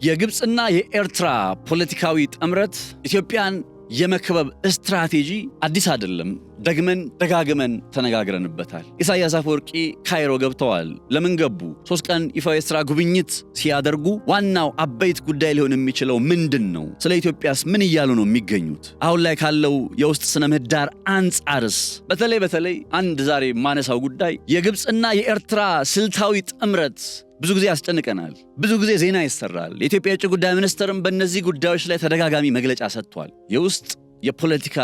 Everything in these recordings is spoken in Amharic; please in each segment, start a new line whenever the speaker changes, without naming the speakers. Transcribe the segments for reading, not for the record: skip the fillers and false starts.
የግብጽና የኤርትራ ፖለቲካዊ ጥምረት ኢትዮጵያን የመክበብ ስትራቴጂ አዲስ አይደለም። ደጋግመን ተነጋግረንበታል። ኢሳያስ አፈወርቂ ካይሮ ገብተዋል። ለምን ገቡ? 3 ቀን ይፋዊ የሥራ ጉብኝት ሲያደርጉ ዋናው አበይት ጉዳይ ሊሆን የሚችለው ምንድነው? ስለ ኢትዮጵያስ ምን እያሉ ነው የሚገኙት? አሁን ላይ ካለው የውስጥ ስነ ምህዳር አንጻርስ? በተለይ አንድ ዛሬ ማነሳው ጉዳይ የግብጽና የኤርትራ ስልታዊ ጥምረት ብዙ ጊዜ ያስጨንቀናል። ብዙ ጊዜ ዜና ይሰራል። የኢትዮጵያ የውጭ ጉዳይ ሚኒስትርም በእነዚህ ጉዳዮች ላይ ተደጋጋሚ መግለጫ ሰጥቷል። የውስጥ የፖለቲካ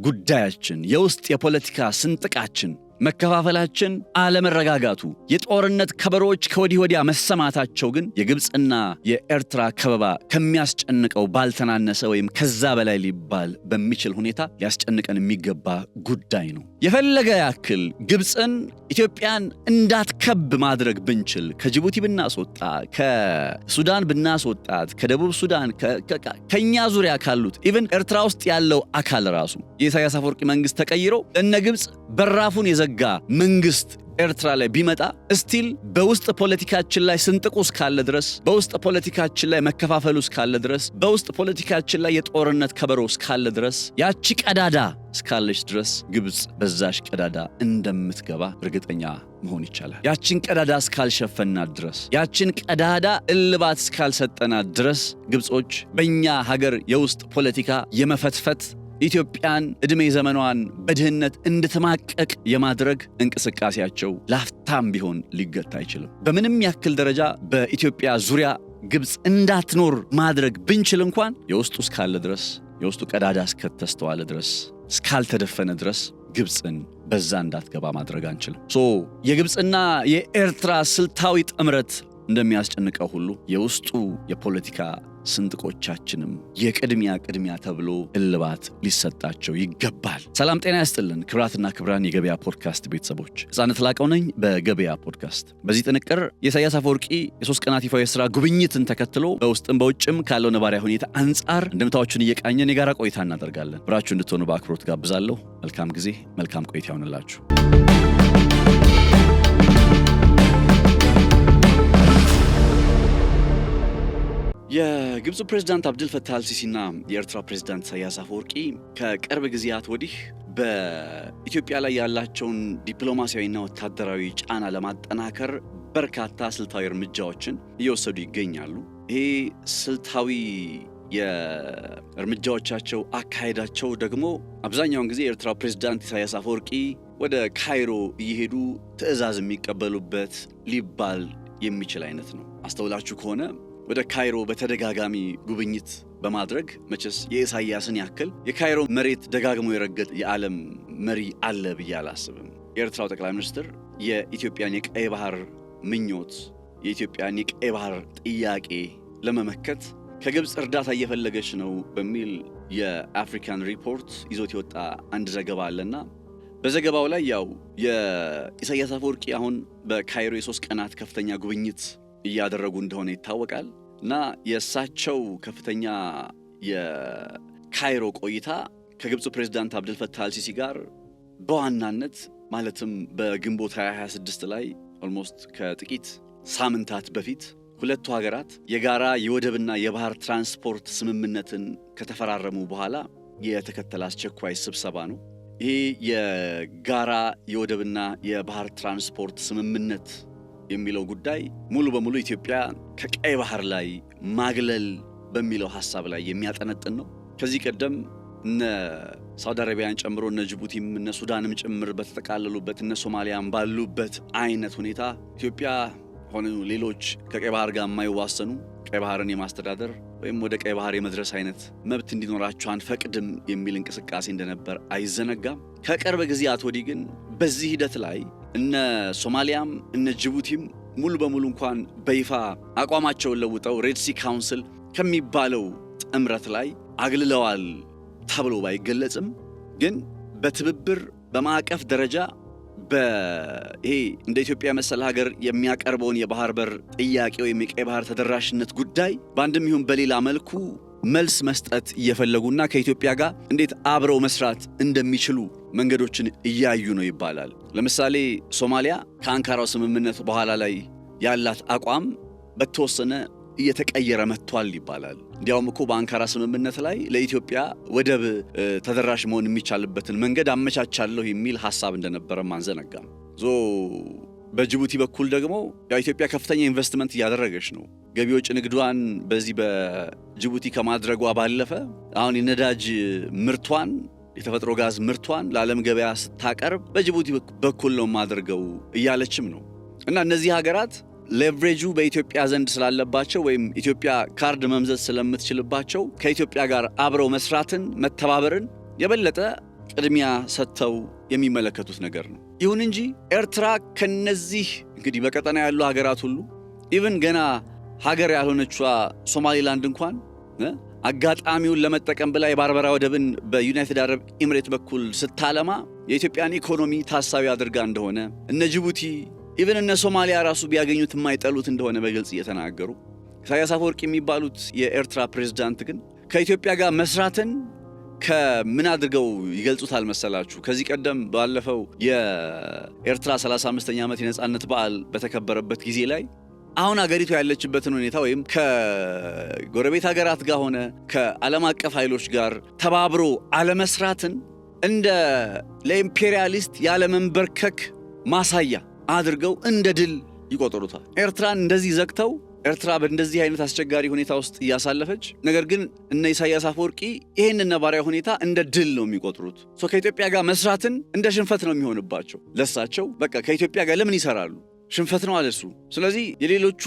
ጉዳያችን፣ የውስጥ የፖለቲካ ስንጥቃችን፣ መከፋፈላችን፣ አለመረጋጋቱ፣ የጦርነት ከበሮች ከወዲህ ወዲያ መሰማታቸው ግን የግብጽና የኤርትራ ከበባ ከሚያስጨንቀው ባልተናነሰ ወይም ከዛ በላይ ሊባል በሚችል ሁኔታ ሊያስጨንቀን የሚገባ ጉዳይ ነው። የፈለገ ያክል ግብጽን ኢትዮጵያን እንዳትከብ ማድረግ ብንችል፣ ከጅቡቲ ብናስወጣ፣ ከሱዳን ብናስወጣት፣ ከደቡብ ሱዳን፣ ከኛ ዙሪያ ካሉት ኢቭን ኤርትራ ውስጥ ያለው አካል ራሱ የኢሳያስ አፈወርቂ መንግስት ተቀይሮ እነ ግብጽ በራፉን የዘጋ መንግስት ኤርትራ ላይ ቢመጣ ስቲል በውስጥ ፖለቲካችን ላይ ስንጥቁ እስካለ ድረስ፣ በውስጥ ፖለቲካችን ላይ መከፋፈሉ እስካለ ድረስ፣ በውስጥ ፖለቲካችን ላይ የጦርነት ከበሮ እስካለ ድረስ፣ ያቺ ቀዳዳ እስካለች ድረስ ግብጽ በዛሽ ቀዳዳ እንደምትገባ እርግጠኛ መሆን ይቻላል። ያቺን ቀዳዳ እስካልሸፈናት ድረስ፣ ያቺን ቀዳዳ እልባት እስካልሰጠናት ድረስ ግብጾች በእኛ ሀገር የውስጥ ፖለቲካ የመፈትፈት ኢትዮጵያን ዕድሜ ዘመኗን በድህነት እንድትማቀቅ የማድረግ እንቅስቃሴያቸው ላፍታም ቢሆን ሊገታ አይችልም። በምንም ያክል ደረጃ በኢትዮጵያ ዙሪያ ግብጽ እንዳትኖር ማድረግ ብንችል እንኳን የውስጡ እስካለ ድረስ፣ የውስጡ ቀዳዳ እስከተስተዋለ ድረስ፣ እስካልተደፈነ ድረስ ግብጽን በዛ እንዳትገባ ማድረግ አንችልም። የግብጽና የኤርትራ ስልታዊ ጥምረት እንደሚያስጨንቀው ሁሉ የውስጡ የፖለቲካ ስንጥቆቻችንም የቅድሚያ ተብሎ እልባት ሊሰጣቸው ይገባል። ሰላም ጤና ያስጥልን ክብራትና ክብራን የገበያ ፖድካስት ቤተሰቦች፣ ሕፃነት ላቀው ነኝ በገበያ ፖድካስት። በዚህ ጥንቅር የኢሳያስ አፈወርቂ የ3 ቀናት ይፋዊ የሥራ ጉብኝትን ተከትሎ በውስጥም በውጭም ካለው ነባራዊ ሁኔታ አንጻር እንድምታዎቹን እየቃኘን የጋራ ቆይታ እናደርጋለን። ብራችሁ እንድትሆኑ በአክብሮት ጋብዛለሁ። መልካም ጊዜ፣ መልካም ቆይታ ይሆንላችሁ። የግብፁ ፕሬዝዳንት አብዱል ፈታህ አልሲሲና የኤርትራ ፕሬዝዳንት ኢሳያስ አፈወርቂ ከቅርብ ጊዜያት ወዲህ በኢትዮጵያ ላይ ያላቸውን ዲፕሎማሲያዊና ወታደራዊ ጫና ለማጠናከር በርካታ ስልታዊ እርምጃዎችን እየወሰዱ ይገኛሉ። ይሄ ስልታዊ የእርምጃዎቻቸው አካሄዳቸው ደግሞ አብዛኛውን ጊዜ የኤርትራ ፕሬዝዳንት ኢሳያስ አፈወርቂ ወደ ካይሮ እየሄዱ ትዕዛዝ የሚቀበሉበት ሊባል የሚችል አይነት ነው። አስተውላችሁ ከሆነ ወደ ካይሮ በተደጋጋሚ ጉብኝት በማድረግ መቼስ የኢሳያስን ያክል የካይሮ መሬት ደጋግሞ የረገጥ የዓለም መሪ አለ ብዬ አላስብም። የኤርትራው ጠቅላይ ሚኒስትር የኢትዮጵያን የቀይ ባህር ምኞት፣ የኢትዮጵያን የቀይ ባህር ጥያቄ ለመመከት ከግብፅ እርዳታ እየፈለገች ነው በሚል የአፍሪካን ሪፖርት ይዞት የወጣ አንድ ዘገባ አለና በዘገባው ላይ የኢሳያስ አፈወርቂ አሁን በካይሮ የ3 ቀናት ከፍተኛ ጉብኝት እያደረጉ እንደሆነ ይታወቃል። እና የእሳቸው ከፍተኛ የካይሮ ቆይታ ከግብፁ ፕሬዝዳንት አብዱል ፈታህ አልሲሲ ጋር በዋናነት ማለትም በግንቦት 2026 ላይ ኦልሞስት ከጥቂት ሳምንታት በፊት ሁለቱ ሀገራት የጋራ የወደብና የባህር ትራንስፖርት ስምምነትን ከተፈራረሙ በኋላ የተከተለ አስቸኳይ ስብሰባ ነው። ይህ የጋራ የወደብና የባህር ትራንስፖርት ስምምነት የሚለው ጉዳይ ሙሉ በሙሉ ኢትዮጵያ ከቀይ ባህር ላይ ማግለል በሚለው ሐሳብ ላይ የሚያጠነጥን ነው። ከዚህ ቀደም እነ ሳውዲ አረቢያን ጨምሮ እነ ጅቡቲም እነ ሱዳንም ጭምር በተጠቃለሉበት እነ ሶማሊያም ባሉበት አይነት ሁኔታ ኢትዮጵያ ሆነ ሌሎች ከቀይ ባህር ጋር የማይዋሰኑ ቀይ ባህርን የማስተዳደር ወይም ወደ ቀይ ባህር የመድረስ አይነት መብት እንዲኖራቸው አንፈቅድም የሚል እንቅስቃሴ እንደነበር አይዘነጋም። ከቅርብ ጊዜያት ወዲህ ግን በዚህ ሂደት ላይ እነ ሶማሊያም እነ ጅቡቲም ሙሉ በሙሉ እንኳን በይፋ አቋማቸውን ለውጠው ሬድሲ ካውንስል ከሚባለው ጥምረት ላይ አግልለዋል ተብሎ ባይገለጽም ግን በትብብር በማዕቀፍ ደረጃ ይሄ እንደ ኢትዮጵያ መሰል ሀገር የሚያቀርበውን የባህር በር ጥያቄ ወይም የቀይ ባህር ተደራሽነት ጉዳይ በአንድም ይሁን በሌላ መልኩ መልስ መስጠት እየፈለጉና ከኢትዮጵያ ጋር እንዴት አብረው መስራት እንደሚችሉ መንገዶችን እያዩ ነው ይባላል። ለምሳሌ ሶማሊያ ከአንካራው ስምምነት በኋላ ላይ ያላት አቋም በተወሰነ እየተቀየረ መጥቷል ይባላል። እንዲያውም እኮ በአንካራ ስምምነት ላይ ለኢትዮጵያ ወደብ ተደራሽ መሆን የሚቻልበትን መንገድ አመቻቻለሁ የሚል ሐሳብ እንደነበረ አንዘነጋም። በጅቡቲ በኩል ደግሞ ኢትዮጵያ ከፍተኛ ኢንቨስትመንት እያደረገች ነው። ገቢ ወጪ ንግዷን በዚህ በጅቡቲ ከማድረጓ ባለፈ አሁን የነዳጅ ምርቷን የተፈጥሮ ጋዝ ምርቷን ለዓለም ገበያ ስታቀርብ በጅቡቲ በኩል ነው ማድረገው እያለችም ነው። እና እነዚህ ሀገራት ሌቨሬጁ በኢትዮጵያ ዘንድ ስላለባቸው ወይም ኢትዮጵያ ካርድ መምዘዝ ስለምትችልባቸው ከኢትዮጵያ ጋር አብረው መስራትን መተባበርን የበለጠ ቅድሚያ ሰጥተው የሚመለከቱት ነገር ነው። ይሁን እንጂ ኤርትራ ከነዚህ እንግዲህ በቀጠና ያሉ ሀገራት ሁሉ ኢቭን ገና ሀገር ያልሆነችዋ ሶማሊላንድ እንኳን አጋጣሚውን ለመጠቀም ብላ የባርበራ ወደብን በዩናይትድ አረብ ኤሚሬት በኩል ስታለማ የኢትዮጵያን ኢኮኖሚ ታሳቢ አድርጋ እንደሆነ እነ ጅቡቲ ኢቭን እነ ሶማሊያ ራሱ ቢያገኙት የማይጠሉት እንደሆነ በግልጽ እየተናገሩ ኢሳያስ አፈወርቂ የሚባሉት የኤርትራ ፕሬዝዳንት ግን ከኢትዮጵያ ጋር መስራትን ከምን አድርገው ይገልጹታል መሰላችሁ? ከዚህ ቀደም ባለፈው የኤርትራ 35ኛ ዓመት የነጻነት በዓል በተከበረበት ጊዜ ላይ አሁን አገሪቱ ያለችበትን ሁኔታ ወይም ከጎረቤት ሀገራት ጋር ሆነ ከዓለም አቀፍ ኃይሎች ጋር ተባብሮ አለመስራትን እንደ ለኢምፔሪያሊስት ያለመንበርከክ ማሳያ አድርገው እንደ ድል ይቆጥሩታል። ኤርትራን እንደዚህ ዘግተው ኤርትራ በእንደዚህ አይነት አስቸጋሪ ሁኔታ ውስጥ እያሳለፈች ነገር ግን እነ ኢሳያስ አፈወርቂ ይህንን ነባራዊ ሁኔታ እንደ ድል ነው የሚቆጥሩት። ከኢትዮጵያ ጋር መስራትን እንደ ሽንፈት ነው የሚሆንባቸው። ለሳቸው በቃ ከኢትዮጵያ ጋር ለምን ይሰራሉ? ሽንፈት ነው አለሱ። ስለዚህ የሌሎቹ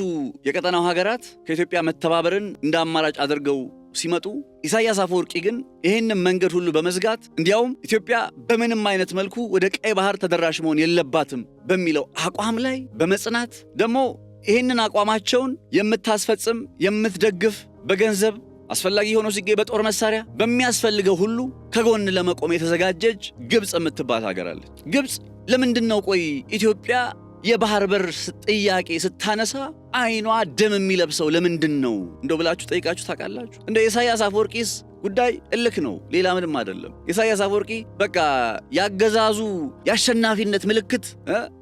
የቀጠናው ሀገራት ከኢትዮጵያ መተባበርን እንደ አማራጭ አድርገው ሲመጡ ኢሳያስ አፈወርቂ ግን ይህንን መንገድ ሁሉ በመዝጋት እንዲያውም ኢትዮጵያ በምንም አይነት መልኩ ወደ ቀይ ባህር ተደራሽ መሆን የለባትም በሚለው አቋም ላይ በመጽናት ደግሞ ይህንን አቋማቸውን የምታስፈጽም የምትደግፍ በገንዘብ አስፈላጊ ሆኖ ሲገኝ በጦር መሳሪያ በሚያስፈልገው ሁሉ ከጎን ለመቆም የተዘጋጀች ግብጽ የምትባል ሀገር አለች። ግብጽ ለምንድነው ቆይ ኢትዮጵያ የባህር በር ጥያቄ ስታነሳ አይኗ ደም የሚለብሰው ለምንድነው እንደው ብላችሁ ጠይቃችሁ ታውቃላችሁ? እንደ ኢሳያስ አፈወርቂስ ጉዳይ እልክ ነው፣ ሌላ ምንም አይደለም። ኢሳያስ አፈወርቂ በቃ ያገዛዙ ያሸናፊነት ምልክት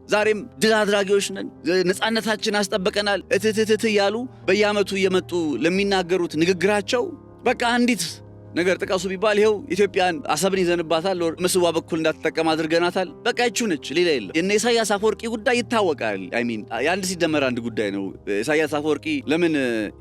ዛሬም ድል አድራጊዎች ነን፣ ነፃነታችን አስጠብቀናል እትትትት ያሉ በየዓመቱ እየመጡ ለሚናገሩት ንግግራቸው በቃ አንዲት ነገር ጥቀሱ ቢባል ይሄው ኢትዮጵያን አሰብን ይዘንባታል፣ መስዋ በኩል እንዳትጠቀም አድርገናታል። በቃ እቺው ነች፣ ሌላ የለም። የነ ኢሳያስ አፈወርቂ ጉዳይ ይታወቃል። የአንድ ሲደመር አንድ ጉዳይ ነው። ኢሳያስ አፈወርቂ ለምን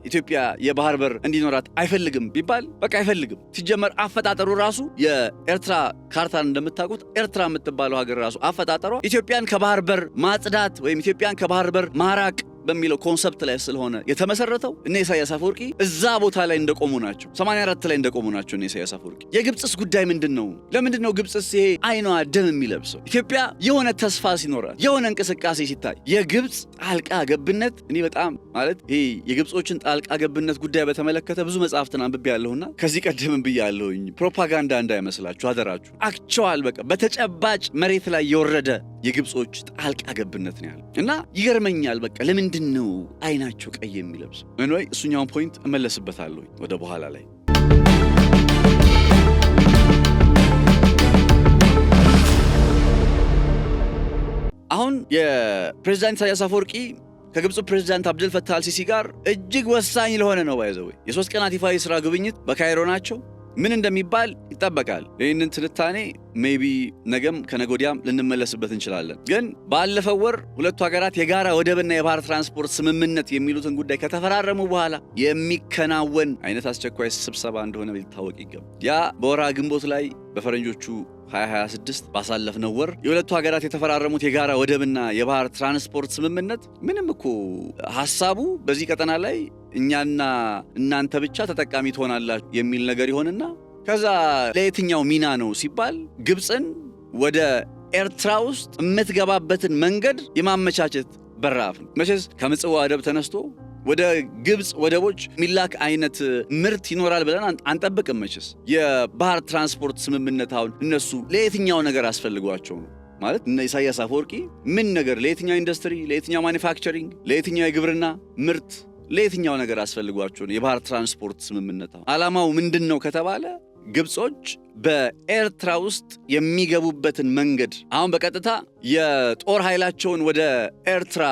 ኢትዮጵያ የባህር በር እንዲኖራት አይፈልግም ቢባል በቃ አይፈልግም። ሲጀመር አፈጣጠሩ ራሱ የኤርትራ ካርታን እንደምታውቁት ኤርትራ የምትባለው ሀገር ራሱ አፈጣጠሯ ኢትዮጵያን ከባህር በር ማጽዳት ወይም ኢትዮጵያን ከባህር በር ማራቅ በሚለው ኮንሰፕት ላይ ስለሆነ የተመሰረተው እነ ኢሳያስ አፈወርቂ እዛ ቦታ ላይ እንደቆሙ ናቸው። 84 ላይ እንደቆሙ ናቸው እነ ኢሳያስ አፈወርቂ። የግብጽስ ጉዳይ ምንድነው? ለምንድነው ግብጽስ ይሄ አይኗ ደም የሚለብሰው? ኢትዮጵያ የሆነ ተስፋ ሲኖራት የሆነ እንቅስቃሴ ሲታይ የግብጽ ጣልቃ ገብነት እኔ በጣም ማለት ይሄ የግብጾችን ጣልቃ ገብነት ጉዳይ በተመለከተ ብዙ መጽሐፍትን አንብቤያለሁና ከዚህ ቀደምም ብያለሁኝ። ፕሮፓጋንዳ እንዳይመስላችሁ አደራችሁ። አክቹዋል በቃ በተጨባጭ መሬት ላይ የወረደ የግብጾች ጣልቃ ገብነት ነው ያለው እና ይገርመኛል። በቃ ለምንድነው አይናቸው ቀይ የሚለብሰው? ወይ እሱኛውን ፖይንት እመለስበታለሁ ወደ በኋላ ላይ። አሁን የፕሬዝዳንት ኢሳያስ አፈወርቂ ከግብፁ ፕሬዝዳንት አብደል ፈታህ አልሲሲ ጋር እጅግ ወሳኝ ለሆነ ነው ባይዘው የ3 ቀናት ይፋ የሥራ ጉብኝት በካይሮ ናቸው። ምን እንደሚባል ይጠበቃል። ይህንን ትንታኔ ሜቢ ነገም ከነጎዲያም ልንመለስበት እንችላለን። ግን ባለፈው ወር ሁለቱ ሀገራት የጋራ ወደብና የባህር ትራንስፖርት ስምምነት የሚሉትን ጉዳይ ከተፈራረሙ በኋላ የሚከናወን አይነት አስቸኳይ ስብሰባ እንደሆነ ሊታወቅ ይገባል። ያ በወርሃ ግንቦት ላይ በፈረንጆቹ 2026 ባሳለፍነው ወር የሁለቱ ሀገራት የተፈራረሙት የጋራ ወደብና የባህር ትራንስፖርት ስምምነት ምንም እኮ ሐሳቡ በዚህ ቀጠና ላይ እኛና እናንተ ብቻ ተጠቃሚ ትሆናላችሁ የሚል ነገር ይሆንና ከዛ ለየትኛው ሚና ነው ሲባል ግብፅን ወደ ኤርትራ ውስጥ የምትገባበትን መንገድ የማመቻቸት በራፍ ነው። መቼስ ከምጽዋ ወደብ ተነስቶ ወደ ግብፅ ወደቦች ሚላክ አይነት ምርት ይኖራል ብለን አንጠብቅም። መቼስ የባህር ትራንስፖርት ስምምነት አሁን እነሱ ለየትኛው ነገር አስፈልጓቸው ነው ማለት እነ ኢሳያስ አፈወርቂ ምን ነገር ለየትኛው ኢንዱስትሪ፣ ለየትኛው ማኒፋክቸሪንግ፣ ለየትኛው የግብርና ምርት ለየትኛው ነገር አስፈልጓቸው ነው የባህር ትራንስፖርት ስምምነት? ዓላማው ምንድነው ከተባለ ግብጾች በኤርትራ ውስጥ የሚገቡበትን መንገድ አሁን በቀጥታ የጦር ኃይላቸውን ወደ ኤርትራ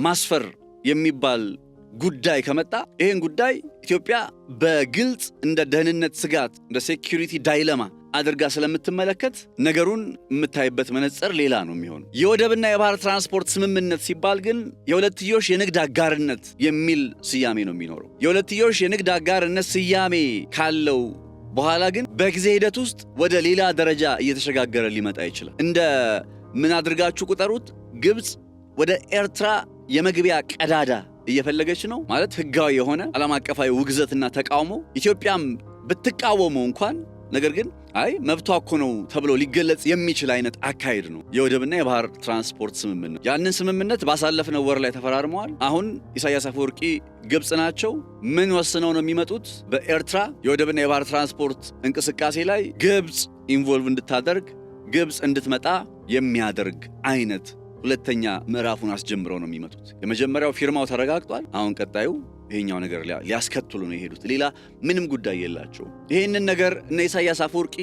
ማስፈር የሚባል ጉዳይ ከመጣ ይህን ጉዳይ ኢትዮጵያ በግልጽ እንደ ደህንነት ስጋት እንደ ሴኩሪቲ ዳይለማ አድርጋ ስለምትመለከት ነገሩን የምታይበት መነጽር ሌላ ነው የሚሆነው። የወደብና የባህር ትራንስፖርት ስምምነት ሲባል ግን የሁለትዮሽ የንግድ አጋርነት የሚል ስያሜ ነው የሚኖረው። የሁለትዮሽ የንግድ አጋርነት ስያሜ ካለው በኋላ ግን በጊዜ ሂደት ውስጥ ወደ ሌላ ደረጃ እየተሸጋገረ ሊመጣ ይችላል። እንደ ምን አድርጋችሁ ቁጠሩት፣ ግብፅ ወደ ኤርትራ የመግቢያ ቀዳዳ እየፈለገች ነው ማለት ህጋዊ የሆነ ዓለም አቀፋዊ ውግዘትና ተቃውሞ ኢትዮጵያም ብትቃወመው እንኳን ነገር ግን አይ መብቷ እኮ ነው ተብሎ ሊገለጽ የሚችል አይነት አካሄድ ነው የወደብና የባህር ትራንስፖርት ስምምነት። ያንን ስምምነት ባሳለፍነው ወር ላይ ተፈራርመዋል። አሁን ኢሳያስ አፈወርቂ ግብፅ ናቸው። ምን ወስነው ነው የሚመጡት? በኤርትራ የወደብና የባህር ትራንስፖርት እንቅስቃሴ ላይ ግብፅ ኢንቮልቭ እንድታደርግ ግብፅ እንድትመጣ የሚያደርግ አይነት ሁለተኛ ምዕራፉን አስጀምረው ነው የሚመጡት። የመጀመሪያው ፊርማው ተረጋግጧል። አሁን ቀጣዩ ይሄኛው ነገር ሊያስከትሉ ነው የሄዱት። ሌላ ምንም ጉዳይ የላቸው። ይሄንን ነገር እነ ኢሳያስ አፈወርቂ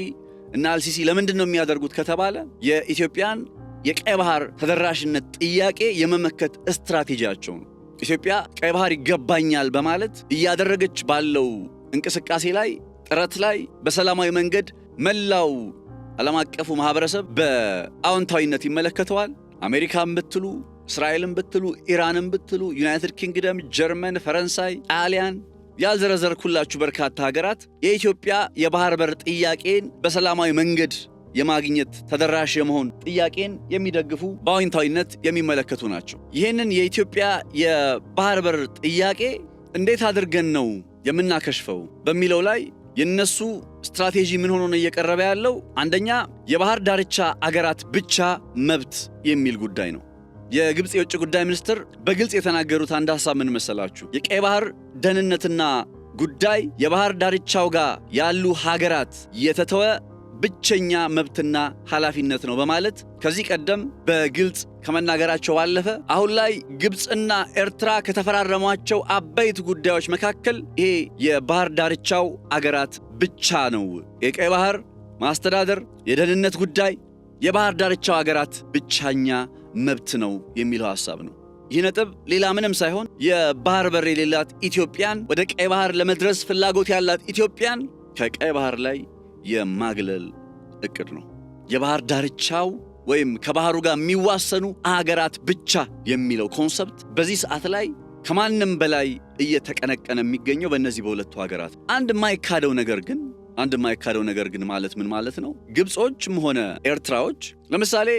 እና አልሲሲ ለምንድን ነው የሚያደርጉት ከተባለ የኢትዮጵያን የቀይ ባህር ተደራሽነት ጥያቄ የመመከት ስትራቴጂያቸው ነው። ኢትዮጵያ ቀይ ባህር ይገባኛል በማለት እያደረገች ባለው እንቅስቃሴ ላይ ጥረት ላይ በሰላማዊ መንገድ መላው ዓለም አቀፉ ማህበረሰብ በአዎንታዊነት ይመለከተዋል። አሜሪካን ብትሉ፣ እስራኤልን ብትሉ፣ ኢራንን ብትሉ፣ ዩናይትድ ኪንግደም፣ ጀርመን፣ ፈረንሳይ፣ ጣሊያን ያልዘረዘርኩላችሁ በርካታ ሀገራት የኢትዮጵያ የባህር በር ጥያቄን በሰላማዊ መንገድ የማግኘት ተደራሽ የመሆን ጥያቄን የሚደግፉ በአዎንታዊነት የሚመለከቱ ናቸው። ይህንን የኢትዮጵያ የባህር በር ጥያቄ እንዴት አድርገን ነው የምናከሽፈው በሚለው ላይ የነሱ ስትራቴጂ ምን ሆኖ ነው እየቀረበ ያለው? አንደኛ የባህር ዳርቻ አገራት ብቻ መብት የሚል ጉዳይ ነው። የግብፅ የውጭ ጉዳይ ሚኒስትር በግልጽ የተናገሩት አንድ ሐሳብ ምን መሰላችሁ? የቀይ ባህር ደህንነትና ጉዳይ የባህር ዳርቻው ጋር ያሉ ሀገራት የተተወ ብቸኛ መብትና ኃላፊነት ነው በማለት ከዚህ ቀደም በግልጽ ከመናገራቸው ባለፈ አሁን ላይ ግብፅና ኤርትራ ከተፈራረሟቸው አበይት ጉዳዮች መካከል ይሄ የባህር ዳርቻው አገራት ብቻ ነው የቀይ ባህር ማስተዳደር የደህንነት ጉዳይ የባህር ዳርቻው አገራት ብቻኛ መብት ነው የሚለው ሐሳብ ነው። ይህ ነጥብ ሌላ ምንም ሳይሆን የባህር በር የሌላት ኢትዮጵያን ወደ ቀይ ባህር ለመድረስ ፍላጎት ያላት ኢትዮጵያን ከቀይ ባህር ላይ የማግለል እቅድ ነው። የባህር ዳርቻው ወይም ከባህሩ ጋር የሚዋሰኑ አገራት ብቻ የሚለው ኮንሰፕት በዚህ ሰዓት ላይ ከማንም በላይ እየተቀነቀነ የሚገኘው በእነዚህ በሁለቱ ሀገራት። አንድ የማይካደው ነገር ግን ማለት ምን ማለት ነው? ግብጾችም ሆነ ኤርትራዎች ለምሳሌ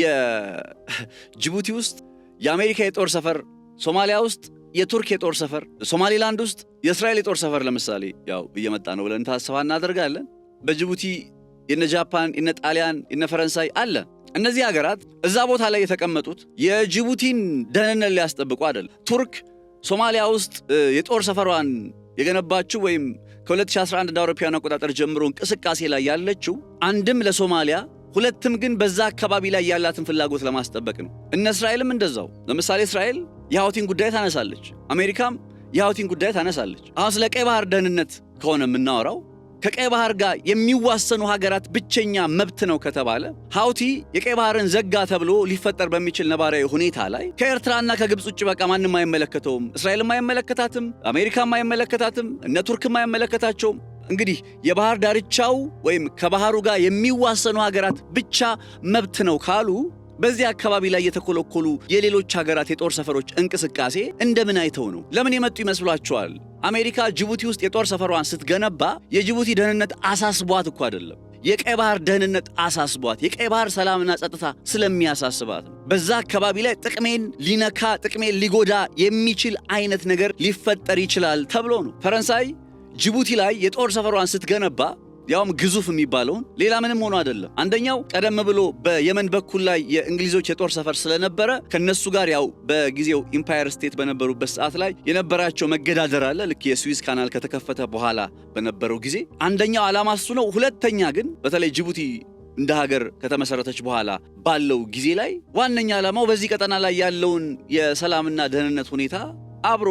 የጅቡቲ ውስጥ የአሜሪካ የጦር ሰፈር፣ ሶማሊያ ውስጥ የቱርክ የጦር ሰፈር፣ ሶማሊላንድ ውስጥ የእስራኤል የጦር ሰፈር ለምሳሌ ያው እየመጣ ነው ብለን ታስባ እናደርጋለን። በጅቡቲ የነ ጃፓን፣ የነ ጣሊያን፣ የነ ፈረንሳይ አለ። እነዚህ ሀገራት እዛ ቦታ ላይ የተቀመጡት የጅቡቲን ደህንነት ሊያስጠብቁ አይደለም። ቱርክ ሶማሊያ ውስጥ የጦር ሰፈሯን የገነባችው ወይም ከ2011 እንደ አውሮፓውያን አቆጣጠር ጀምሮ እንቅስቃሴ ላይ ያለችው አንድም ለሶማሊያ ሁለትም ግን በዛ አካባቢ ላይ ያላትን ፍላጎት ለማስጠበቅ ነው። እነ እስራኤልም እንደዛው። ለምሳሌ እስራኤል የሃውቲን ጉዳይ ታነሳለች፣ አሜሪካም የሃውቲን ጉዳይ ታነሳለች። አሁን ስለ ቀይ ባህር ደህንነት ከሆነ የምናወራው ከቀይ ባህር ጋር የሚዋሰኑ ሀገራት ብቸኛ መብት ነው ከተባለ ሃውቲ የቀይ ባህርን ዘጋ ተብሎ ሊፈጠር በሚችል ነባራዊ ሁኔታ ላይ ከኤርትራና ከግብፅ ውጭ በቃ ማንም አይመለከተውም። እስራኤልም አይመለከታትም፣ አሜሪካም አይመለከታትም፣ እነ ቱርክም አይመለከታቸውም። እንግዲህ የባህር ዳርቻው ወይም ከባህሩ ጋር የሚዋሰኑ ሀገራት ብቻ መብት ነው ካሉ በዚህ አካባቢ ላይ የተኮለኮሉ የሌሎች ሀገራት የጦር ሰፈሮች እንቅስቃሴ እንደምን አይተው ነው? ለምን የመጡ ይመስሏቸዋል? አሜሪካ ጅቡቲ ውስጥ የጦር ሰፈሯን ስትገነባ የጅቡቲ ደህንነት አሳስቧት እኮ አይደለም። የቀይ ባህር ደህንነት አሳስቧት፣ የቀይ ባህር ሰላምና ጸጥታ ስለሚያሳስባት ነው። በዛ አካባቢ ላይ ጥቅሜን ሊነካ ጥቅሜን ሊጎዳ የሚችል አይነት ነገር ሊፈጠር ይችላል ተብሎ ነው። ፈረንሳይ ጅቡቲ ላይ የጦር ሰፈሯን ስትገነባ ያውም ግዙፍ የሚባለውን ሌላ ምንም ሆኖ አይደለም። አንደኛው ቀደም ብሎ በየመን በኩል ላይ የእንግሊዞች የጦር ሰፈር ስለነበረ ከነሱ ጋር ያው በጊዜው ኢምፓየር ስቴት በነበሩበት ሰዓት ላይ የነበራቸው መገዳደር አለ። ልክ የስዊዝ ካናል ከተከፈተ በኋላ በነበረው ጊዜ አንደኛው ዓላማ እሱ ነው። ሁለተኛ ግን በተለይ ጅቡቲ እንደ ሀገር ከተመሰረተች በኋላ ባለው ጊዜ ላይ ዋነኛ ዓላማው በዚህ ቀጠና ላይ ያለውን የሰላምና ደህንነት ሁኔታ አብሮ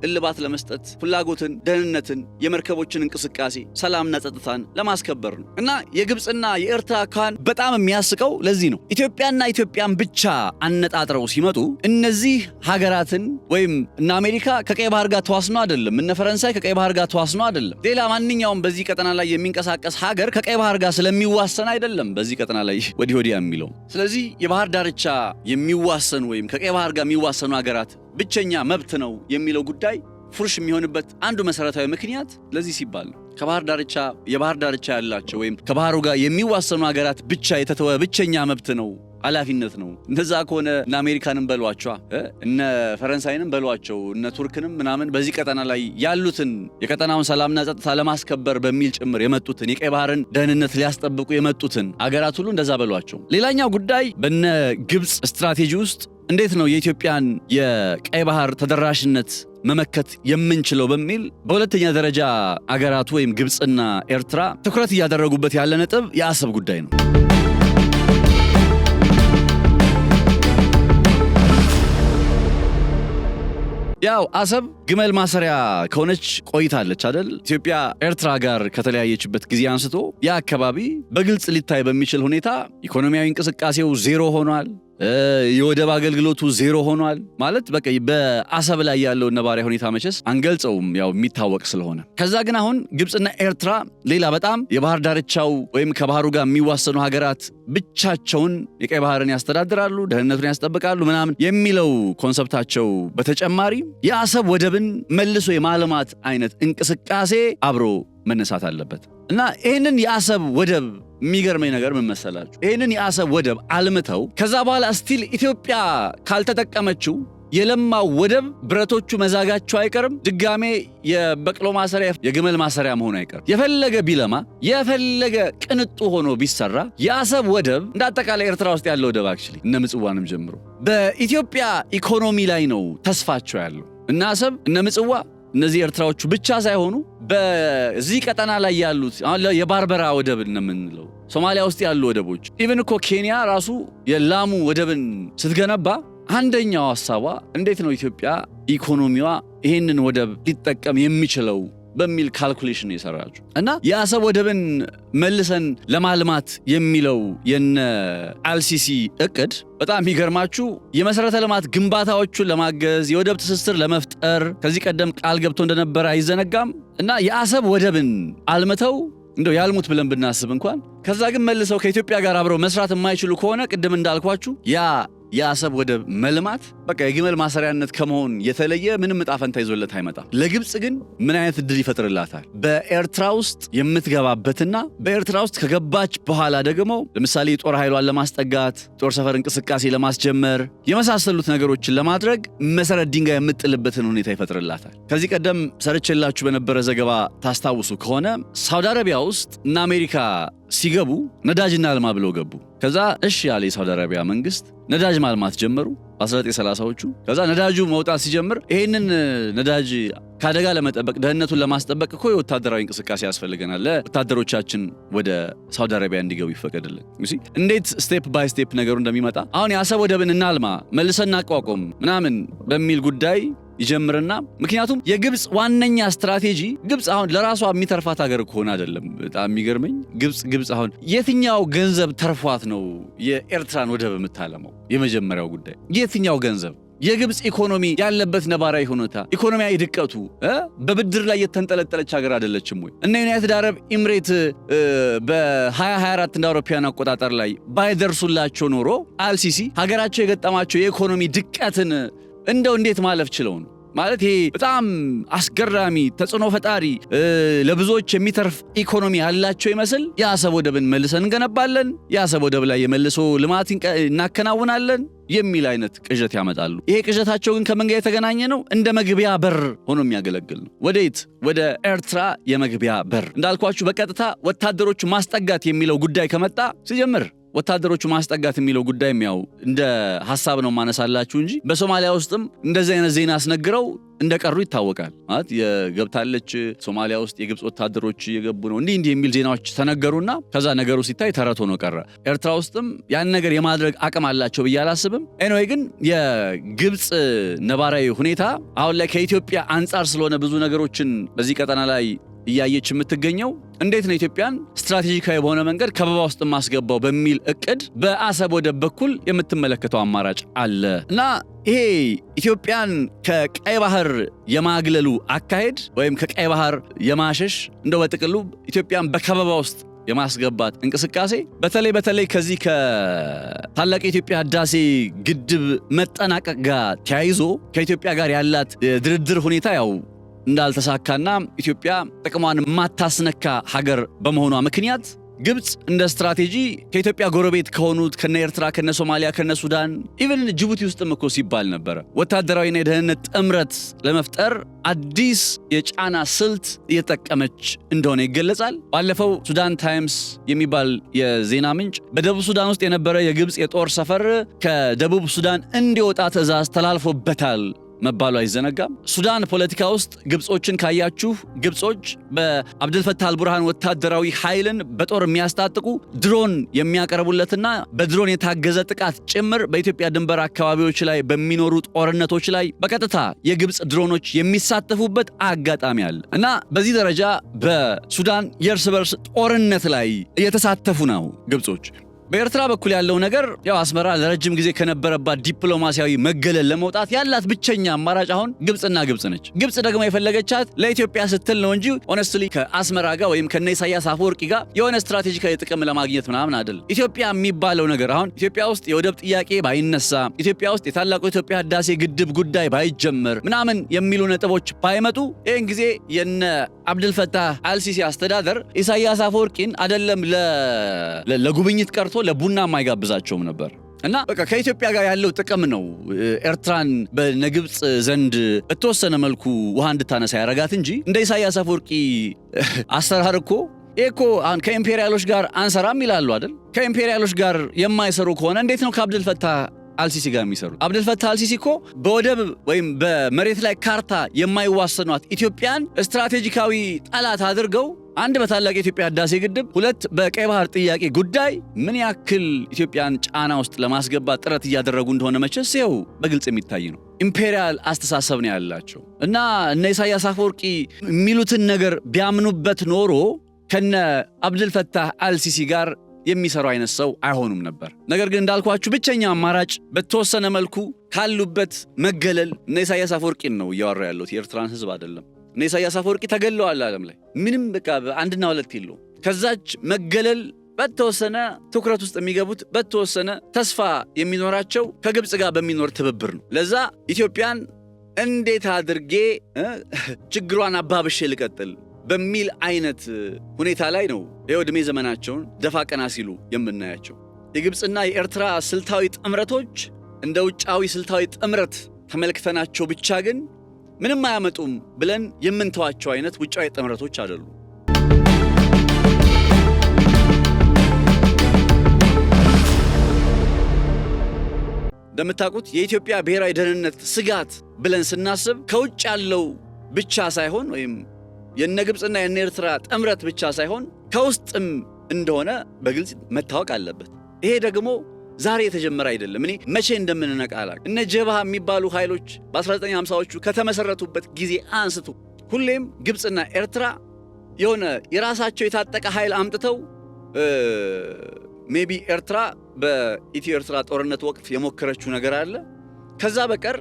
እልባት ለመስጠት ፍላጎትን፣ ደህንነትን፣ የመርከቦችን እንቅስቃሴ፣ ሰላምና ጸጥታን ለማስከበር ነው። እና የግብፅና የኤርትራ አካን በጣም የሚያስቀው ለዚህ ነው። ኢትዮጵያና ኢትዮጵያን ብቻ አነጣጥረው ሲመጡ እነዚህ ሀገራትን ወይም እነ አሜሪካ ከቀይ ባህር ጋር ተዋስኖ አይደለም፣ እነ ፈረንሳይ ከቀይ ባህር ጋር ተዋስኖ አይደለም፣ ሌላ ማንኛውም በዚህ ቀጠና ላይ የሚንቀሳቀስ ሀገር ከቀይ ባህር ጋር ስለሚዋሰን አይደለም በዚህ ቀጠና ላይ ወዲህ ወዲያ የሚለው። ስለዚህ የባህር ዳርቻ የሚዋሰኑ ወይም ከቀይ ባህር ጋር የሚዋሰኑ ሀገራት ብቸኛ መብት ነው የሚለው ጉዳይ ፉርሽ የሚሆንበት አንዱ መሰረታዊ ምክንያት ለዚህ ሲባል ነው። የባህር ዳርቻ ያላቸው ወይም ከባህሩ ጋር የሚዋሰኑ ሀገራት ብቻ የተተወ ብቸኛ መብት ነው፣ ኃላፊነት ነው። እንደዛ ከሆነ እነ አሜሪካንም በሏቸው እነ ፈረንሳይንም በሏቸው እነ ቱርክንም ምናምን በዚህ ቀጠና ላይ ያሉትን የቀጠናውን ሰላምና ጸጥታ ለማስከበር በሚል ጭምር የመጡትን የቀይ ባህርን ደህንነት ሊያስጠብቁ የመጡትን አገራት ሁሉ እንደዛ በሏቸው። ሌላኛው ጉዳይ በነ ግብፅ ስትራቴጂ ውስጥ እንዴት ነው የኢትዮጵያን የቀይ ባህር ተደራሽነት መመከት የምንችለው በሚል በሁለተኛ ደረጃ አገራቱ ወይም ግብፅና ኤርትራ ትኩረት እያደረጉበት ያለ ነጥብ የአሰብ ጉዳይ ነው። ያው አሰብ ግመል ማሰሪያ ከሆነች ቆይታለች አይደል? ኢትዮጵያ ኤርትራ ጋር ከተለያየችበት ጊዜ አንስቶ ያ አካባቢ በግልጽ ሊታይ በሚችል ሁኔታ ኢኮኖሚያዊ እንቅስቃሴው ዜሮ ሆኗል። የወደብ አገልግሎቱ ዜሮ ሆኗል። ማለት በቃ በአሰብ ላይ ያለው ነባራዊ ሁኔታ መቼስ አንገልጸውም፣ ያው የሚታወቅ ስለሆነ። ከዛ ግን አሁን ግብፅና ኤርትራ ሌላ በጣም የባህር ዳርቻው ወይም ከባህሩ ጋር የሚዋሰኑ ሀገራት ብቻቸውን የቀይ ባህርን ያስተዳድራሉ፣ ደህንነቱን ያስጠብቃሉ ምናምን የሚለው ኮንሰፕታቸው በተጨማሪ የአሰብ ወደብን መልሶ የማልማት አይነት እንቅስቃሴ አብሮ መነሳት አለበት እና ይህንን የአሰብ ወደብ የሚገርመኝ ነገር ምን መሰላችሁ? ይህንን የአሰብ ወደብ አልምተው ከዛ በኋላ ስቲል ኢትዮጵያ ካልተጠቀመችው የለማው ወደብ ብረቶቹ መዛጋቸው አይቀርም፣ ድጋሜ የበቅሎ ማሰሪያ የግመል ማሰሪያ መሆኑ አይቀርም። የፈለገ ቢለማ የፈለገ ቅንጡ ሆኖ ቢሰራ የአሰብ ወደብ እንደ አጠቃላይ ኤርትራ ውስጥ ያለው ወደብ አክቹሊ እነ ምጽዋንም ጀምሮ በኢትዮጵያ ኢኮኖሚ ላይ ነው ተስፋቸው ያለው። እነ አሰብ እነ ምጽዋ እነዚህ ኤርትራዎቹ ብቻ ሳይሆኑ በዚህ ቀጠና ላይ ያሉት አሁን የባርበራ ወደብ እንደምንለው ሶማሊያ ውስጥ ያሉ ወደቦች ኢቭን እኮ ኬንያ ራሱ የላሙ ወደብን ስትገነባ አንደኛው ሐሳቧ እንዴት ነው ኢትዮጵያ ኢኮኖሚዋ ይሄንን ወደብ ሊጠቀም የሚችለው በሚል ካልኩሌሽን የሰራችው እና የአሰብ ወደብን መልሰን ለማልማት የሚለው የነ አልሲሲ እቅድ በጣም የሚገርማችሁ የመሰረተ ልማት ግንባታዎቹን ለማገዝ የወደብ ትስስር ለመፍጠር ከዚህ ቀደም ቃል ገብቶ እንደነበረ አይዘነጋም እና የአሰብ ወደብን አልምተው እንደው ያልሙት ብለን ብናስብ እንኳን ከዛ ግን መልሰው ከኢትዮጵያ ጋር አብረው መስራት የማይችሉ ከሆነ ቅድም እንዳልኳችሁ የአሰብ ወደብ መልማት በቃ የግመል ማሰሪያነት ከመሆን የተለየ ምንም ዕጣ ፈንታ ይዞለት አይመጣም። ለግብፅ ግን ምን አይነት እድል ይፈጥርላታል? በኤርትራ ውስጥ የምትገባበትና በኤርትራ ውስጥ ከገባች በኋላ ደግሞ ለምሳሌ የጦር ኃይሏን ለማስጠጋት ጦር ሰፈር እንቅስቃሴ ለማስጀመር የመሳሰሉት ነገሮችን ለማድረግ መሰረት ድንጋይ የምጥልበትን ሁኔታ ይፈጥርላታል። ከዚህ ቀደም ሰርቼላችሁ በነበረ ዘገባ ታስታውሱ ከሆነ ሳውዲ አረቢያ ውስጥ እና አሜሪካ ሲገቡ ነዳጅና አልማ ብለው ገቡ። ከዛ እሺ ያለ የሳውዲ አረቢያ መንግስት ነዳጅ ማልማት ጀመሩ 1930ዎቹ። ከዛ ነዳጁ መውጣት ሲጀምር ይሄንን ነዳጅ ከአደጋ ለመጠበቅ ደህንነቱን ለማስጠበቅ እኮ የወታደራዊ እንቅስቃሴ ያስፈልገናል፣ ወታደሮቻችን ወደ ሳውዲ አረቢያ እንዲገቡ ይፈቀድልን። እንዴት ስቴፕ ባይ ስቴፕ ነገሩ እንደሚመጣ አሁን የአሰብ ወደብን እናልማ መልሰን እናቋቁም ምናምን በሚል ጉዳይ ይጀምርና ምክንያቱም የግብፅ ዋነኛ ስትራቴጂ ግብፅ አሁን ለራሷ የሚተርፋት ሀገር ከሆነ አይደለም። በጣም የሚገርመኝ ግብፅ አሁን የትኛው ገንዘብ ተርፏት ነው የኤርትራን ወደብ የምታለመው? የመጀመሪያው ጉዳይ የትኛው ገንዘብ? የግብፅ ኢኮኖሚ ያለበት ነባራዊ ሁኔታ ኢኮኖሚያዊ ድቀቱ በብድር ላይ የተንጠለጠለች ሀገር አይደለችም ወይ? እነ ዩናይትድ አረብ ኤምሬት በ2024 እንደ አውሮፓውያን አቆጣጠር ላይ ባይደርሱላቸው ኖሮ አልሲሲ ሀገራቸው የገጠማቸው የኢኮኖሚ ድቀትን እንደው እንዴት ማለፍ ችለው ነው? ማለት ይሄ በጣም አስገራሚ ተጽዕኖ ፈጣሪ ለብዙዎች የሚተርፍ ኢኮኖሚ ያላቸው ይመስል የአሰብ ወደብን መልሰን እንገነባለን፣ የአሰብ ወደብ ላይ የመልሶ ልማት እናከናውናለን የሚል አይነት ቅዠት ያመጣሉ። ይሄ ቅዠታቸው ግን ከምን ጋር የተገናኘ ነው? እንደ መግቢያ በር ሆኖ የሚያገለግል ነው። ወዴት? ወደ ኤርትራ የመግቢያ በር። እንዳልኳችሁ በቀጥታ ወታደሮቹ ማስጠጋት የሚለው ጉዳይ ከመጣ ሲጀምር ወታደሮቹ ማስጠጋት የሚለው ጉዳይ ያው እንደ ሐሳብ ነው ማነሳላችሁ እንጂ በሶማሊያ ውስጥም እንደዚህ አይነት ዜና አስነግረው እንደቀሩ ይታወቃል። ማለት የገብታለች ሶማሊያ ውስጥ የግብጽ ወታደሮች እየገቡ ነው እንዲህ የሚል ዜናዎች ተነገሩና ከዛ ነገሩ ሲታይ ተረት ሆኖ ቀረ። ኤርትራ ውስጥም ያን ነገር የማድረግ አቅም አላቸው ብዬ አላስብም። ኤኒዌይ ግን የግብጽ ነባራዊ ሁኔታ አሁን ላይ ከኢትዮጵያ አንጻር ስለሆነ ብዙ ነገሮችን በዚህ ቀጠና ላይ እያየች የምትገኘው እንዴት ነው ኢትዮጵያን ስትራቴጂካዊ በሆነ መንገድ ከበባ ውስጥ ማስገባው በሚል እቅድ በአሰብ ወደብ በኩል የምትመለከተው አማራጭ አለ እና ይሄ ኢትዮጵያን ከቀይ ባህር የማግለሉ አካሄድ ወይም ከቀይ ባህር የማሸሽ እንደው በጥቅሉ ኢትዮጵያን በከበባ ውስጥ የማስገባት እንቅስቃሴ በተለይ ከዚህ ከታላቅ የኢትዮጵያ ህዳሴ ግድብ መጠናቀቅ ጋር ተያይዞ ከኢትዮጵያ ጋር ያላት ድርድር ሁኔታ ያው እንዳልተሳካና ኢትዮጵያ ጥቅሟን ማታስነካ ሀገር በመሆኗ ምክንያት ግብጽ እንደ ስትራቴጂ ከኢትዮጵያ ጎረቤት ከሆኑት ከነ ኤርትራ ከነ ሶማሊያ ከነ ሱዳን ኢቭን ጅቡቲ ውስጥም እኮ ሲባል ነበር ወታደራዊና የደህንነት ጥምረት ለመፍጠር አዲስ የጫና ስልት እየተጠቀመች እንደሆነ ይገለጻል። ባለፈው ሱዳን ታይምስ የሚባል የዜና ምንጭ በደቡብ ሱዳን ውስጥ የነበረ የግብጽ የጦር ሰፈር ከደቡብ ሱዳን እንዲወጣ ትዕዛዝ ተላልፎበታል መባሉ አይዘነጋም። ሱዳን ፖለቲካ ውስጥ ግብጾችን ካያችሁ ግብጾች በአብደልፈታህ አልቡርሃን ወታደራዊ ኃይልን በጦር የሚያስታጥቁ ድሮን የሚያቀርቡለትና በድሮን የታገዘ ጥቃት ጭምር በኢትዮጵያ ድንበር አካባቢዎች ላይ በሚኖሩ ጦርነቶች ላይ በቀጥታ የግብጽ ድሮኖች የሚሳተፉበት አጋጣሚ አለ እና በዚህ ደረጃ በሱዳን የእርስ በርስ ጦርነት ላይ እየተሳተፉ ነው ግብጾች። በኤርትራ በኩል ያለው ነገር ያው አስመራ ለረጅም ጊዜ ከነበረባት ዲፕሎማሲያዊ መገለል ለመውጣት ያላት ብቸኛ አማራጭ አሁን ግብጽ ነች። ግብጽ ደግሞ የፈለገቻት ለኢትዮጵያ ስትል ነው እንጂ ሆነስትሊ ከአስመራ ጋር ወይም ከነ ኢሳያስ አፈወርቂ ጋር የሆነ ስትራቴጂካዊ ጥቅም ለማግኘት ምናምን አይደለም። ኢትዮጵያ የሚባለው ነገር አሁን ኢትዮጵያ ውስጥ የወደብ ጥያቄ ባይነሳ፣ ኢትዮጵያ ውስጥ የታላቁ የኢትዮጵያ ህዳሴ ግድብ ጉዳይ ባይጀመር ምናምን የሚሉ ነጥቦች ባይመጡ ይህን ጊዜ የነ አብደልፈታህ አልሲሲ አስተዳደር ኢሳያስ አፈወርቂን አይደለም ለጉብኝት ቀርቶ ለቡና ማይጋብዛቸውም ነበር እና በቃ ከኢትዮጵያ ጋር ያለው ጥቅም ነው ኤርትራን በነግብጽ ዘንድ በተወሰነ መልኩ ውሃ እንድታነሳ ያረጋት እንጂ እንደ ኢሳያስ አፈወርቂ አሰራር እኮ አሁን ከኢምፔሪያሎች ጋር አንሰራም ይላሉ አይደል? ከኢምፔሪያሎች ጋር የማይሰሩ ከሆነ እንዴት ነው ከአብደልፈታህ አልሲሲ ጋር የሚሰሩት? አብደልፈታህ አልሲሲ እኮ በወደብ ወይም በመሬት ላይ ካርታ የማይዋሰኗት ኢትዮጵያን ስትራቴጂካዊ ጠላት አድርገው አንድ በታላቅ የኢትዮጵያ ህዳሴ ግድብ፣ ሁለት በቀይ ባህር ጥያቄ ጉዳይ ምን ያክል ኢትዮጵያን ጫና ውስጥ ለማስገባት ጥረት እያደረጉ እንደሆነ መቼስ ይኸው በግልጽ የሚታይ ነው። ኢምፔሪያል አስተሳሰብ ነው ያላቸው እና እነ ኢሳያስ አፈወርቂ የሚሉትን ነገር ቢያምኑበት ኖሮ ከነ አብደልፈታህ አልሲሲ ጋር የሚሰሩ አይነት ሰው አይሆኑም ነበር። ነገር ግን እንዳልኳችሁ ብቸኛ አማራጭ በተወሰነ መልኩ ካሉበት መገለል እነ ኢሳያስ አፈወርቂን ነው እያወራ ያለው የኤርትራን ህዝብ አይደለም። እነ ኢሳያስ አፈወርቂ ተገለዋል ዓለም ላይ ምንም በቃ አንድና ሁለት የለው። ከዛች መገለል በተወሰነ ትኩረት ውስጥ የሚገቡት በተወሰነ ተስፋ የሚኖራቸው ከግብጽ ጋር በሚኖር ትብብር ነው። ለዛ ኢትዮጵያን እንዴት አድርጌ ችግሯን አባብሼ ልቀጥል በሚል አይነት ሁኔታ ላይ ነው የዕድሜ ዘመናቸውን ደፋ ቀና ሲሉ የምናያቸው። የግብጽና የኤርትራ ስልታዊ ጥምረቶች እንደ ውጫዊ ስልታዊ ጥምረት ተመልክተናቸው ብቻ ግን ምንም አያመጡም ብለን የምንተዋቸው አይነት ውጫዊ ጥምረቶች አይደሉም። እንደምታውቁት የኢትዮጵያ ብሔራዊ ደህንነት ስጋት ብለን ስናስብ ከውጭ ያለው ብቻ ሳይሆን ወይም የነግብጽና የነኤርትራ ጥምረት ብቻ ሳይሆን ከውስጥም እንደሆነ በግልጽ መታወቅ አለበት። ይሄ ደግሞ ዛሬ የተጀመረ አይደለም። እኔ መቼ እንደምንነቃ አላውቅም። እነ ጀብሃ የሚባሉ ኃይሎች በ1950ዎቹ ከተመሰረቱበት ጊዜ አንስቶ ሁሌም ግብጽና ኤርትራ የሆነ የራሳቸው የታጠቀ ኃይል አምጥተው ሜቢ ኤርትራ በኢትዮ ኤርትራ ጦርነት ወቅት የሞከረችው ነገር አለ። ከዛ በቀር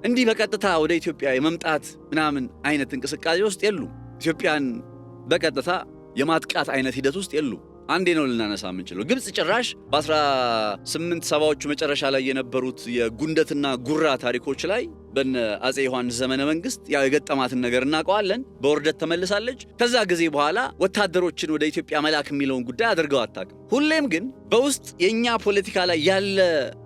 እንዲህ በቀጥታ ወደ ኢትዮጵያ የመምጣት ምናምን አይነት እንቅስቃሴ ውስጥ የሉም። ኢትዮጵያን በቀጥታ የማጥቃት አይነት ሂደት ውስጥ የሉም። አንዴ ነው ልናነሳ የምንችለው። ግብጽ ጭራሽ በ1870ዎቹ መጨረሻ ላይ የነበሩት የጉንደትና ጉራ ታሪኮች ላይ በነ አጼ ዮሐንስ ዘመነ መንግስት ያው የገጠማትን ነገር እናውቀዋለን። በውርደት ተመልሳለች። ከዛ ጊዜ በኋላ ወታደሮችን ወደ ኢትዮጵያ መላክ የሚለውን ጉዳይ አድርገው አታውቅም። ሁሌም ግን በውስጥ የኛ ፖለቲካ ላይ ያለ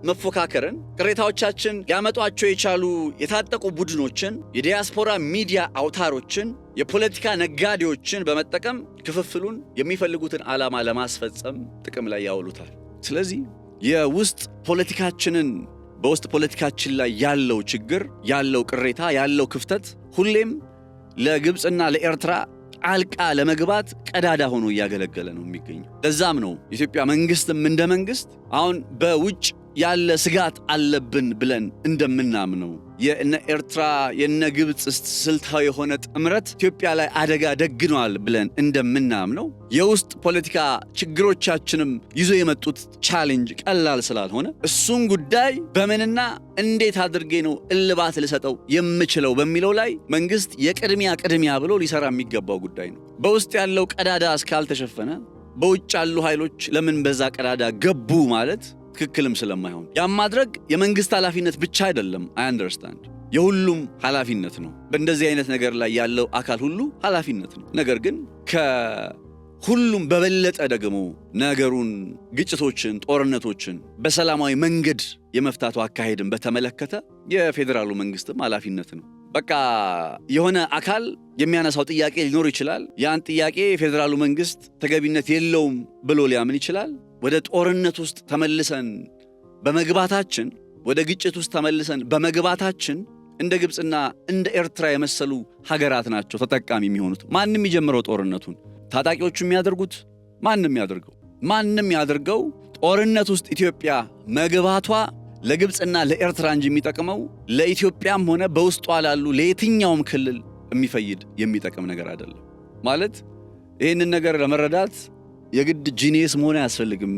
መፎካከርን፣ ቅሬታዎቻችን ሊያመጧቸው የቻሉ የታጠቁ ቡድኖችን፣ የዲያስፖራ ሚዲያ አውታሮችን፣ የፖለቲካ ነጋዴዎችን በመጠቀም ክፍፍሉን የሚፈልጉትን ዓላማ ለማስፈጸም ጥቅም ላይ ያውሉታል። ስለዚህ የውስጥ ፖለቲካችንን በውስጥ ፖለቲካችን ላይ ያለው ችግር፣ ያለው ቅሬታ፣ ያለው ክፍተት ሁሌም ለግብፅና ለኤርትራ ጣልቃ ለመግባት ቀዳዳ ሆኖ እያገለገለ ነው የሚገኘው። ለዛም ነው የኢትዮጵያ መንግስትም እንደ መንግስት አሁን በውጭ ያለ ስጋት አለብን ብለን እንደምናምነው የእነ ኤርትራ የእነ ግብፅ ስልታዊ የሆነ ጥምረት ኢትዮጵያ ላይ አደጋ ደግኗል ብለን እንደምናምነው የውስጥ ፖለቲካ ችግሮቻችንም ይዞ የመጡት ቻሌንጅ ቀላል ስላልሆነ እሱን ጉዳይ በምንና እንዴት አድርጌ ነው እልባት ልሰጠው የምችለው በሚለው ላይ መንግስት የቅድሚያ ብሎ ሊሰራ የሚገባው ጉዳይ ነው። በውስጥ ያለው ቀዳዳ እስካልተሸፈነ በውጭ ያሉ ኃይሎች ለምን በዛ ቀዳዳ ገቡ ማለት ትክክልም ስለማይሆን ያም ማድረግ የመንግስት ኃላፊነት ብቻ አይደለም። አይ አንደርስታንድ የሁሉም ኃላፊነት ነው። በእንደዚህ አይነት ነገር ላይ ያለው አካል ሁሉ ኃላፊነት ነው። ነገር ግን ከሁሉም በበለጠ ደግሞ ነገሩን ግጭቶችን፣ ጦርነቶችን በሰላማዊ መንገድ የመፍታቱ አካሄድን በተመለከተ የፌዴራሉ መንግስትም ኃላፊነት ነው። በቃ የሆነ አካል የሚያነሳው ጥያቄ ሊኖር ይችላል። ያን ጥያቄ የፌዴራሉ መንግስት ተገቢነት የለውም ብሎ ሊያምን ይችላል። ወደ ጦርነት ውስጥ ተመልሰን በመግባታችን ወደ ግጭት ውስጥ ተመልሰን በመግባታችን እንደ ግብፅና እንደ ኤርትራ የመሰሉ ሀገራት ናቸው ተጠቃሚ የሚሆኑት። ማንም የሚጀምረው ጦርነቱን ታጣቂዎቹ የሚያደርጉት ማንም ያደርገው ጦርነት ውስጥ ኢትዮጵያ መግባቷ ለግብፅና ለኤርትራ እንጂ የሚጠቅመው ለኢትዮጵያም ሆነ በውስጧ ላሉ ለየትኛውም ክልል የሚጠቅም ነገር አይደለም። ማለት ይህንን ነገር ለመረዳት የግድ ጂኒየስ መሆን አያስፈልግም።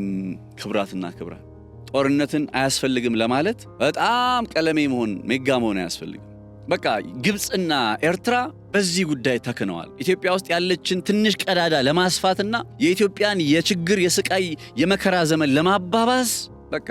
ክብራትና ክብራት ጦርነትን አያስፈልግም ለማለት በጣም ቀለሜ መሆን ሜጋ መሆን አያስፈልግም። በቃ ግብፅና ኤርትራ በዚህ ጉዳይ ተክነዋል። ኢትዮጵያ ውስጥ ያለችን ትንሽ ቀዳዳ ለማስፋትና የኢትዮጵያን የችግር የስቃይ የመከራ ዘመን ለማባባስ በቃ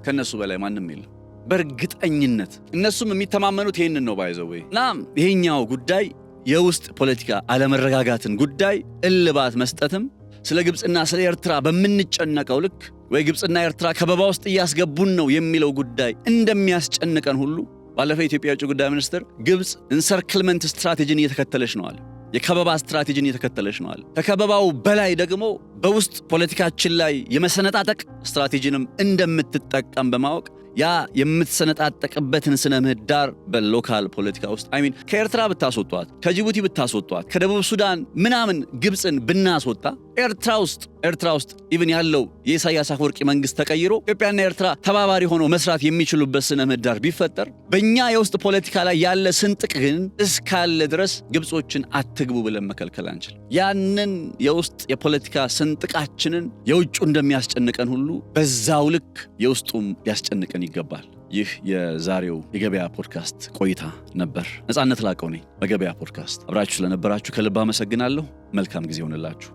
ከነሱ በላይ ማንም የለም በእርግጠኝነት። እነሱም የሚተማመኑት ይሄንን ነው ባይዘው። እና ይሄኛው ጉዳይ የውስጥ ፖለቲካ አለመረጋጋትን ጉዳይ እልባት መስጠትም ስለ ግብፅና ስለ ኤርትራ በምንጨነቀው ልክ ወይ ግብፅና ኤርትራ ከበባ ውስጥ እያስገቡን ነው የሚለው ጉዳይ እንደሚያስጨንቀን ሁሉ ባለፈው የኢትዮጵያ የውጭ ጉዳይ ሚኒስትር ግብፅ ኢንሰርክልመንት ስትራቴጂን እየተከተለች ነው አለ። የከበባ ስትራቴጂን እየተከተለች ነው አለ። ከከበባው በላይ ደግሞ በውስጥ ፖለቲካችን ላይ የመሰነጣጠቅ ስትራቴጂንም እንደምትጠቀም በማወቅ ያ የምትሰነጣጠቅበትን ስነ ምህዳር በሎካል ፖለቲካ ውስጥ ከኤርትራ ብታስወጧት፣ ከጅቡቲ ብታስወጧት፣ ከደቡብ ሱዳን ምናምን ግብፅን ብናስወጣ ኤርትራ ውስጥ ኢቭን ያለው የኢሳያስ አፈወርቂ መንግስት ተቀይሮ ኢትዮጵያና ኤርትራ ተባባሪ ሆነው መስራት የሚችሉበት ስነ ምህዳር ቢፈጠር በእኛ የውስጥ ፖለቲካ ላይ ያለ ስንጥቅ ግን እስካለ ድረስ ግብጾችን አትግቡ ብለን መከልከል አንችል። ያንን የውስጥ የፖለቲካ ስንጥቃችንን የውጩ እንደሚያስጨንቀን ሁሉ በዛው ልክ የውስጡም ሊያስጨንቀን ይገባል። ይህ የዛሬው የገበያ ፖድካስት ቆይታ ነበር። ነፃነት ላቀው ነኝ በገበያ ፖድካስት። አብራችሁ ስለነበራችሁ ከልብ አመሰግናለሁ። መልካም ጊዜ ሆነላችሁ።